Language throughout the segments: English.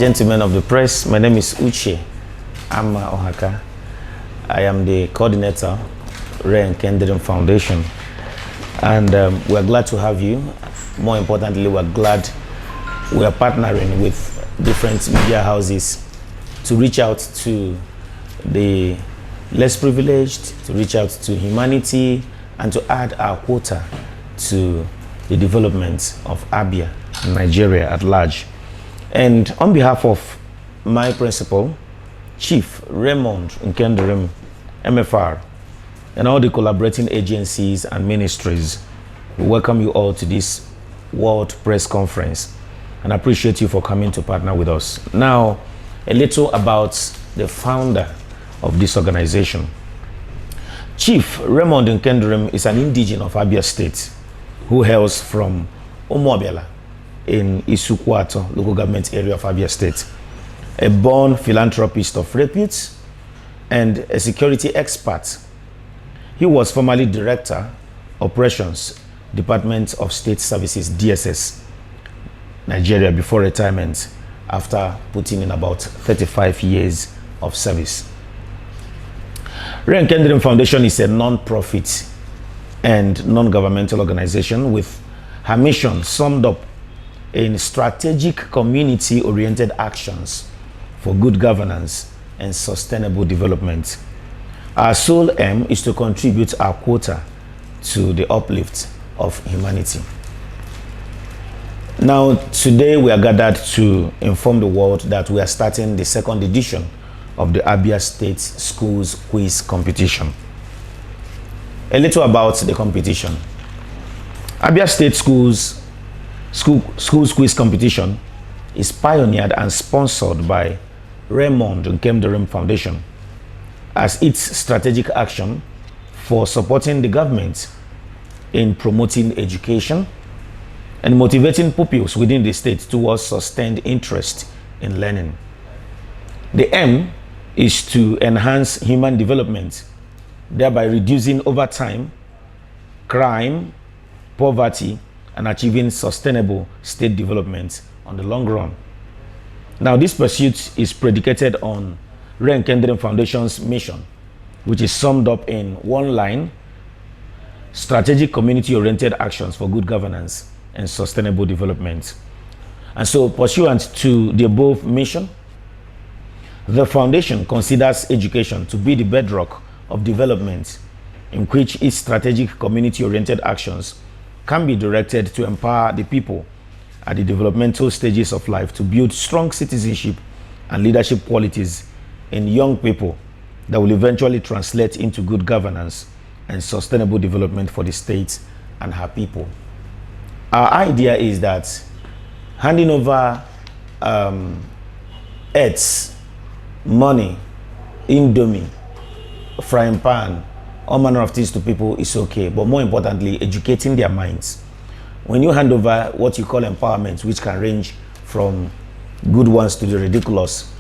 gentlemen of the press, my name is Uche Ama Ohaka. I am the coordinator, Nkemdirim Foundation, and we're glad to have you. More importantly, we're glad we are partnering with different media houses to reach out to the less privileged, to reach out to humanity, and to add our quota to the development of Abia, Nigeria at large. And on behalf of my principal, Chief Raymond Nkemdirim, MFR, and all the collaborating agencies and ministries, we welcome you all to this World Press Conference and appreciate you for coming to partner with us. Now, a little about the founder of this organization. Chief Raymond Nkemdirim is an indigene of Abia State who hails from Abia in Isukwato, local government area of Abia State. A born philanthropist of repute and a security expert. He was formerly Director, Operations, Department of State Services, DSS, Nigeria, before retirement after putting in about 35 years of service. Nkemdirim Foundation is a non-profit and non-governmental organization with her mission summed up in strategic community-oriented actions for good governance and sustainable development. Our sole aim is to contribute our quota to the uplift of humanity. Now, today we are gathered to inform the world that we are starting the second edition of the Abia State Schools Quiz Competition. A little about the competition. Abia State Schools Quiz Competition is pioneered and sponsored by Raymond Nkemdirim Foundation as its strategic action for supporting the government in promoting education and motivating pupils within the state towards sustained interest in learning. The aim is to enhance human development, thereby reducing over time crime, poverty, and achieving sustainable state development on the long run. Now, this pursuit is predicated on Nkemdirim Foundation's mission, which is summed up in one line: strategic community-oriented actions for good governance and sustainable development. And so, pursuant to the above mission, the foundation considers education to be the bedrock of development, in which its strategic community-oriented actions can be directed to empower the people at the developmental stages of life to build strong citizenship and leadership qualities in young people that will eventually translate into good governance and sustainable development for the state and her people. Our idea is that handing over earths, money, indomie, frying pan, all manner of things to people is okay, but more importantly, educating their minds. When you hand over what you call empowerment, which can range from good ones to the ridiculous,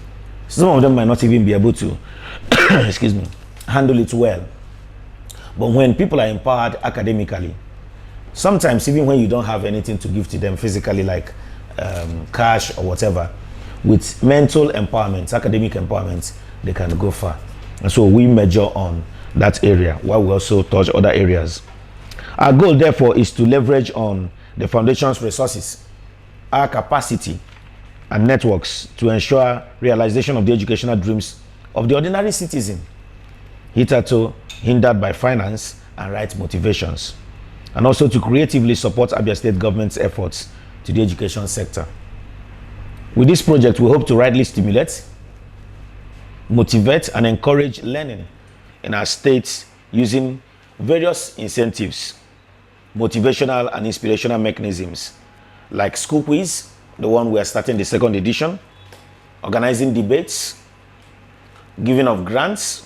some of them might not even be able to excuse me, handle it well. But when people are empowered academically, sometimes even when you don't have anything to give to them physically, like cash or whatever, with mental empowerment, academic empowerment, they can go far. And so we measure on that area while we also touch other areas. Our goal, therefore, is to leverage on the foundation's resources, our capacity and networks to ensure realization of the educational dreams of the ordinary citizen, hitherto hindered by finance and right motivations, and also to creatively support Abia State government's efforts to the education sector. With this project, we hope to rightly stimulate, motivate, and encourage learning in our state using various incentives, motivational and inspirational mechanisms like school quiz, the one we are starting the second edition, organizing debates, giving of grants,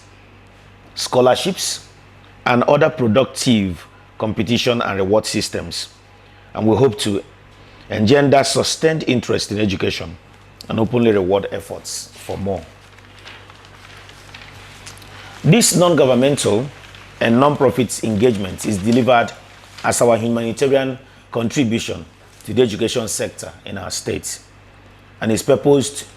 scholarships, and other productive competition and reward systems. And we hope to engender sustained interest in education and openly reward efforts for more. This non-governmental and non-profit engagement is delivered as our humanitarian contribution to the education sector in our state, and is purposed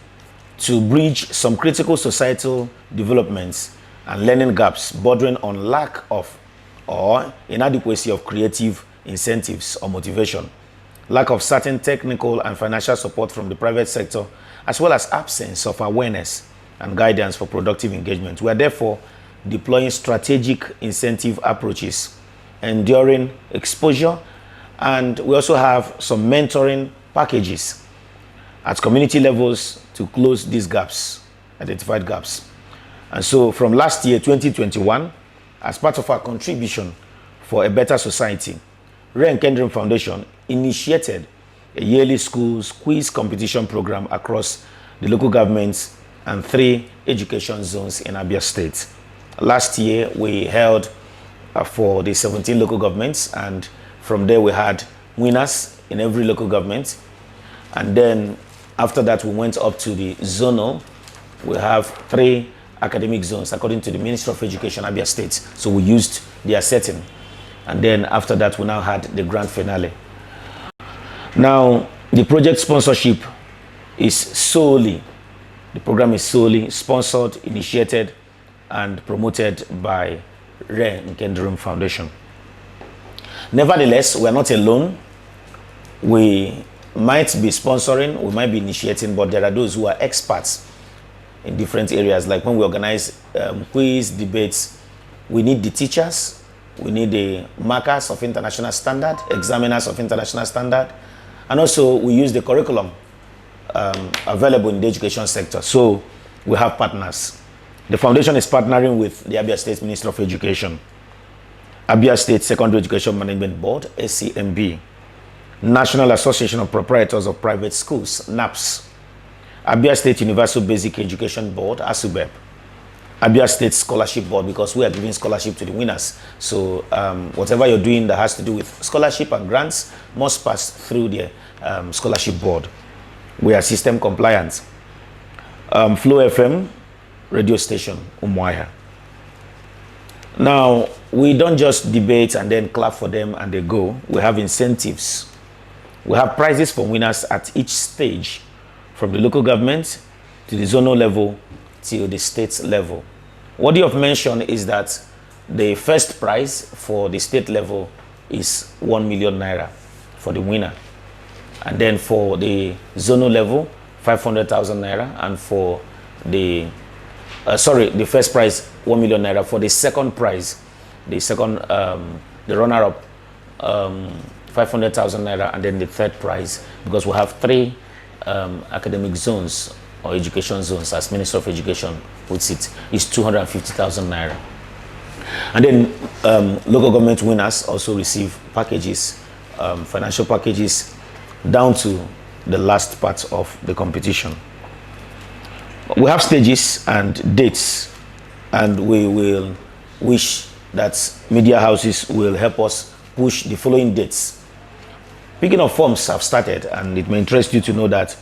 to bridge some critical societal developments and learning gaps bordering on lack of or inadequacy of creative incentives or motivation, lack of certain technical and financial support from the private sector, as well as absence of awareness and guidance for productive engagement. We are therefore deploying strategic incentive approaches, enduring exposure, and we also have some mentoring packages at community levels to close these gaps, identified gaps. And so from last year, 2021, as part of our contribution for a better society, Nkemdirim Foundation initiated a yearly schools quiz competition program across the local governments and 3 education zones in Abia State. Last year, we held for the 17 local governments, and from there we had winners in every local government. And then after that, we went up to the zonal. We have 3 academic zones according to the Ministry of Education, Abia State. So we used their setting. And then after that, we now had the grand finale. Now, the project sponsorship is solely, the program is solely sponsored, initiated, and promoted by Nkemdirim Foundation. Nevertheless, we are not alone. We might be sponsoring, we might be initiating, but there are those who are experts in different areas. Like when we organize quiz, debates, we need the teachers, we need the markers of international standard, examiners of international standard, and also we use the curriculum available in the education sector. So we have partners. The foundation is partnering with the Abia State Ministry of Education, Abia State Secondary Education Management Board, SCMB, National Association of Proprietors of Private Schools, NAPS, Abia State Universal Basic Education Board, ASUBEB, Abia State Scholarship Board, because we are giving scholarship to the winners. So whatever you're doing that has to do with scholarship and grants must pass through the scholarship board. We are system compliant. Flow FM radio station, Umuahia. Now, we don't just debate and then clap for them and they go. We have incentives. We have prizes for winners at each stage, from the local government to the zonal level to the state level. What you have mentioned is that the first prize for the state level is 1 million naira for the winner. And then for the zonal level, 500,000 naira. And for the, the first prize, 1 million naira. For the second prize, the second, the runner-up, 500,000 naira. And then the third prize, because we have 3 academic zones or education zones, as Minister of Education puts it, is 250,000 naira. And then local government winners also receive packages, financial packages, down to the last part of the competition. We have stages and dates, and we will wish that media houses will help us push the following dates. Picking of forms have started, and it may interest you to know that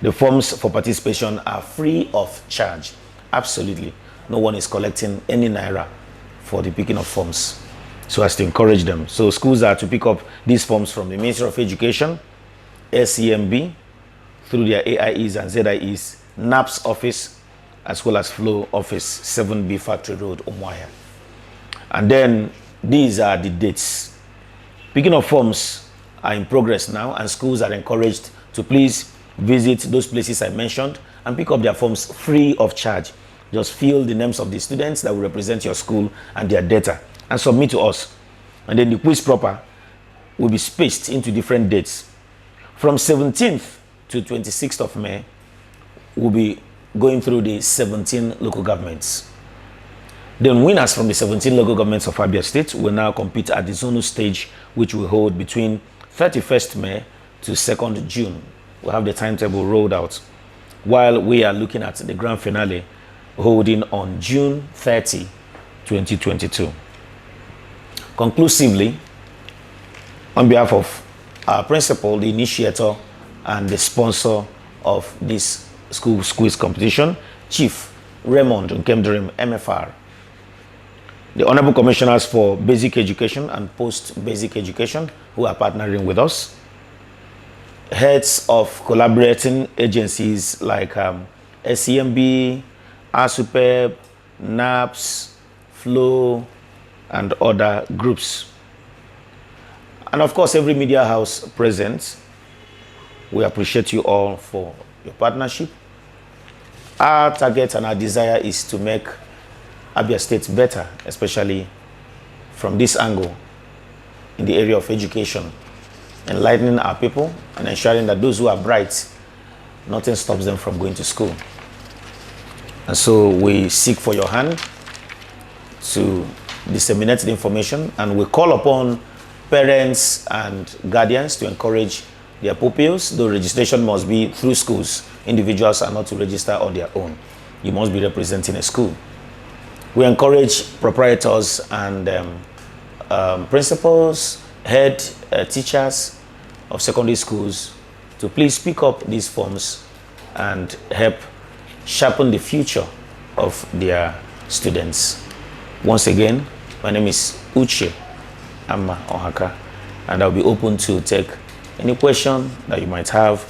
the forms for participation are free of charge. Absolutely. No one is collecting any naira for the picking of forms, so as to encourage them. So schools are to pick up these forms from the Ministry of Education, SCMB, through their AIEs and ZIEs, NAPS office, as well as Flow office, 7B Factory Road, Umuahia. And then these are the dates. Picking of forms are in progress now, and schools are encouraged to please visit those places I mentioned and pick up their forms free of charge. Just fill the names of the students that will represent your school and their data and submit to us. And then the quiz proper will be spaced into different dates. From 17th to 26th of May, we'll be going through the 17 local governments. Then winners from the 17 local governments of Abia State will now compete at the zonal stage, which will hold between 31st May to 2nd June. We'll have the timetable rolled out, while we are looking at the grand finale holding on June 30, 2022. Conclusively, on behalf of our principal, the initiator, and the sponsor of this school quiz competition, Chief Raymond Nkemdirim, MFR, the Honorable Commissioners for Basic Education and Post-Basic Education, who are partnering with us, heads of collaborating agencies like SCMB, ASUPEP, NAPS, FLOW, and other groups. And of course, every media house present. We appreciate you all for your partnership. Our target and our desire is to make Abia State better, especially from this angle in the area of education, enlightening our people and ensuring that those who are bright, nothing stops them from going to school. And so we seek for your hand to disseminate the information, and we call upon parents and guardians to encourage their pupils, though registration must be through schools. Individuals are not to register on their own. You must be representing a school. We encourage proprietors and principals, head teachers of secondary schools to please pick up these forms and help sharpen the future of their students. Once again, my name is Uche Amma Ohaka, and I'll be open to take any question that you might have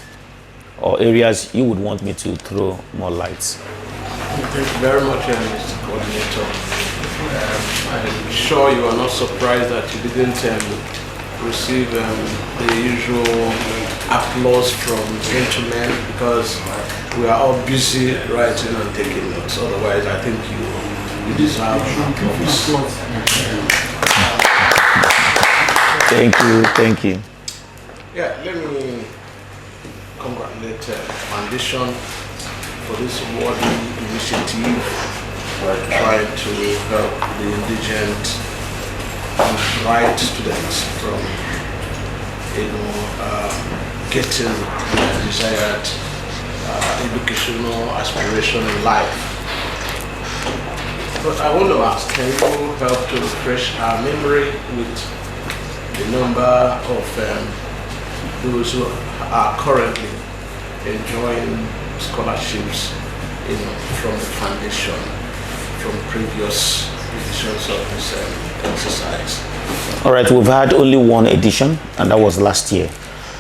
or areas you would want me to throw more lights. Thank you very much, Mr. Coordinator. I'm sure you are not surprised that you didn't receive the usual applause from gentlemen, because we are all busy writing and taking notes. Otherwise, I think you deserve applause. Thank you. Yeah, let me congratulate the foundation for this worthy initiative. We're trying to help the indigent and bright students from, getting their desired educational aspiration in life. But I want to ask, can you help to refresh our memory with the number of those who are currently enjoying scholarships from the foundation from previous editions of this exercise? All right, we've had only one edition, and that was last year.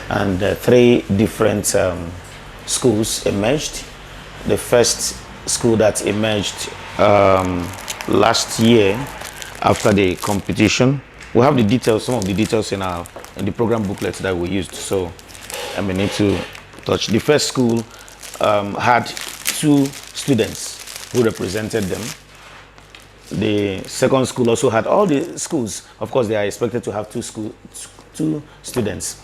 And 3 different schools emerged. The first school that emerged last year after the competition, we have the details, some of the details in the program booklet that we used, so I may need to touch. The first school had 2 students who represented them. The second school also had all the schools. Of course, they are expected to have 2 students.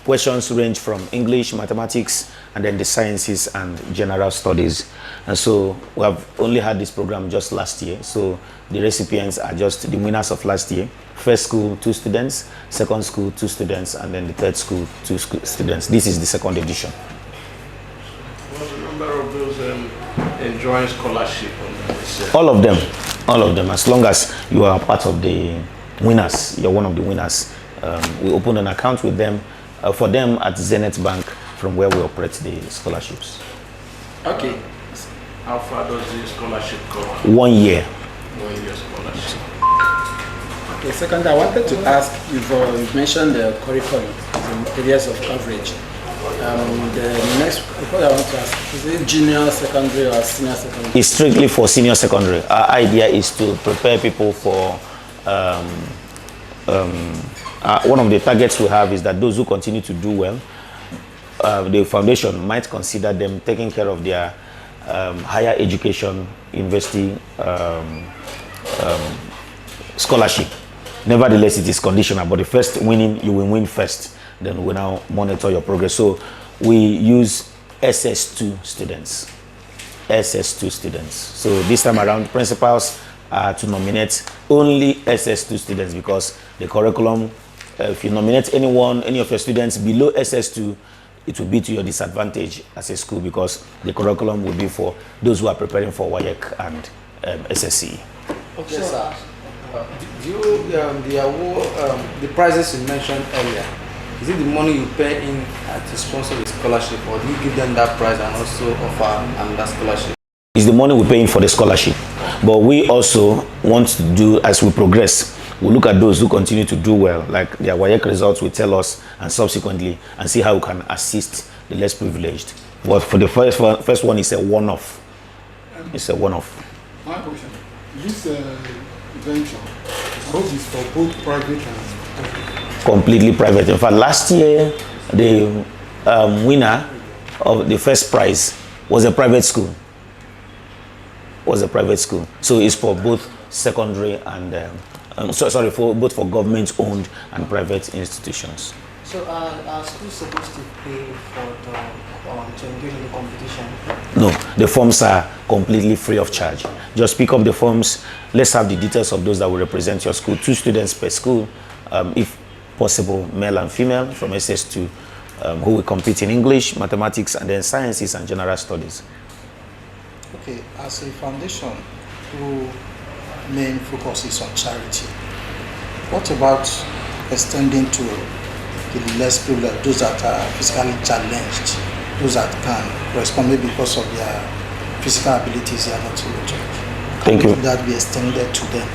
Questions range from English, mathematics, and then the sciences and general studies. And so we have only had this program just last year. So the recipients are just the winners of last year. First school, 2 students. Second school, 2 students. And then the third school, 2 students. This is the second edition. What's the number of those enjoying scholarship on this? All of them. All of them. As long as you are part of the winners, you're one of the winners. We opened an account with them, for them at Zenith Bank, from where we operate the scholarships. Okay. How far does the scholarship go? 1 year. 1 year scholarship. Okay, second, I wanted to ask, you've mentioned the curriculum, the areas of coverage. The next, what I want to ask, is it junior secondary or senior secondary? It's strictly for senior secondary. Our idea is to prepare people for one of the targets we have is that those who continue to do well, the foundation might consider them taking care of their higher education, university scholarship. Nevertheless, it is conditional, but the first winning, you will win first. Then we now monitor your progress. So we use SS2 students. SS2 students. So this time around, principals are to nominate only SS2 students, because the curriculum, if you nominate anyone, any of your students below SS2, it will be to your disadvantage as a school, because the curriculum will be for those who are preparing for WAEC and SSC. Okay, sir. Do you, the award, the prizes you mentioned earlier, is it the money you pay in to sponsor the scholarship, or do you give them that prize and also offer another scholarship? It's the money we pay in for the scholarship, but we also want to do, as we progress, we look at those who continue to do well, like their WAEC results will tell us, and subsequently, and see how we can assist the less privileged. But for the first one is a one-off. It's a one-off. My question, this venture, I hope it's for both private and public. Completely private. In fact, last year, the winner of the first prize was a private school. So it's for both secondary and, for government-owned and private institutions. So are schools supposed to pay to engage in the competition? No, the forms are completely free of charge. Just pick up the forms. Let's have the details of those that will represent your school. 2 students per school, if possible, male and female from SS2, who will compete in English, mathematics, and then sciences and general studies. Okay, as a foundation who main focus is on charity, what about extending to the less privileged, those that are physically challenged, those that can respond maybe because of their physical abilities, they are not able to? Thank you. Could that be extended to them?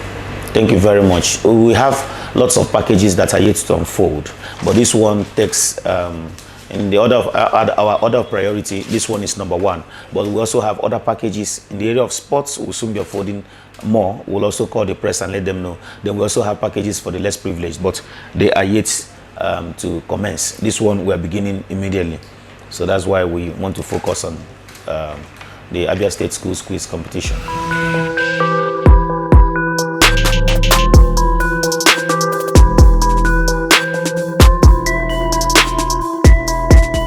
Thank you very much. We have lots of packages that are yet to unfold, but this one takes, in the order of our order of priority, this one is number 1. But we also have other packages in the area of sports. We'll soon be unfolding more. We'll also call the press and let them know. Then we also have packages for the less privileged, but they are yet to commence. This one we are beginning immediately. So that's why we want to focus on the Abia State Schools Quiz Competition.